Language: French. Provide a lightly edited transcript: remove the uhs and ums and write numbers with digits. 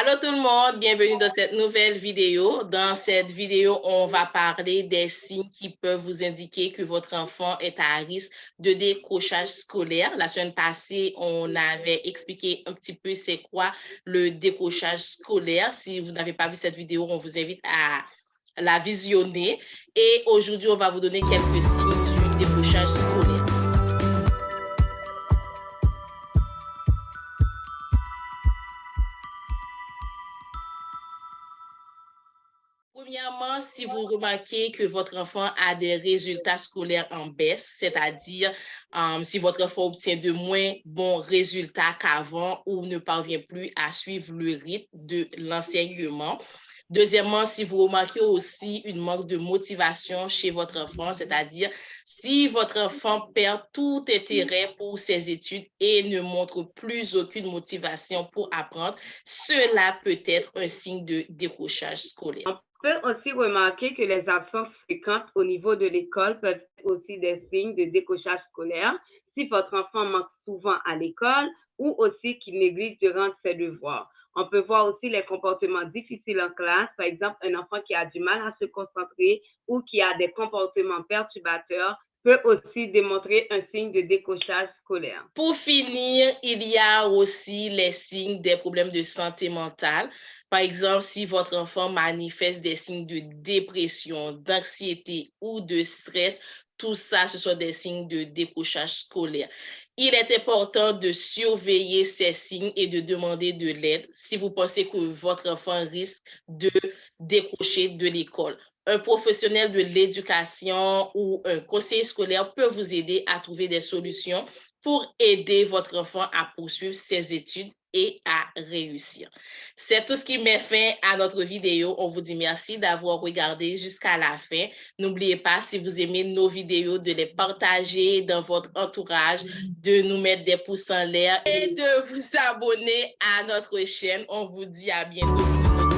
Allô tout le monde, bienvenue dans cette nouvelle vidéo. Dans cette vidéo, on va parler des signes qui peuvent vous indiquer que votre enfant est à risque de décrochage scolaire. La semaine passée, on avait expliqué un petit peu c'est quoi le décrochage scolaire. Si vous n'avez pas vu cette vidéo, on vous invite à la visionner. Et aujourd'hui, on va vous donner quelques signes du décrochage scolaire. Premièrement, si vous remarquez que votre enfant a des résultats scolaires en baisse, c'est-à-dire si votre enfant obtient de moins bons résultats qu'avant ou ne parvient plus à suivre le rythme de l'enseignement. Deuxièmement, si vous remarquez aussi une manque de motivation chez votre enfant, c'est-à-dire si votre enfant perd tout intérêt pour ses études et ne montre plus aucune motivation pour apprendre, cela peut être un signe de décrochage scolaire. On peut aussi remarquer que les absences fréquentes au niveau de l'école peuvent être aussi des signes de décrochage scolaire si votre enfant manque souvent à l'école ou aussi qu'il néglige de rendre ses devoirs. On peut voir aussi les comportements difficiles en classe, par exemple un enfant qui a du mal à se concentrer ou qui a des comportements perturbateurs peut aussi démontrer un signe de décrochage scolaire. Pour finir, il y a aussi les signes des problèmes de santé mentale. Par exemple, si votre enfant manifeste des signes de dépression, d'anxiété ou de stress, tout ça, ce sont des signes de décrochage scolaire. Il est important de surveiller ces signes et de demander de l'aide si vous pensez que votre enfant risque de décrocher de l'école. Un professionnel de l'éducation ou un conseiller scolaire peut vous aider à trouver des solutions pour aider votre enfant à poursuivre ses études et à réussir. C'est tout ce qui met fin à notre vidéo. On vous dit merci d'avoir regardé jusqu'à la fin. N'oubliez pas, si vous aimez nos vidéos, de les partager dans votre entourage, de nous mettre des pouces en l'air et de vous abonner à notre chaîne. On vous dit à bientôt pour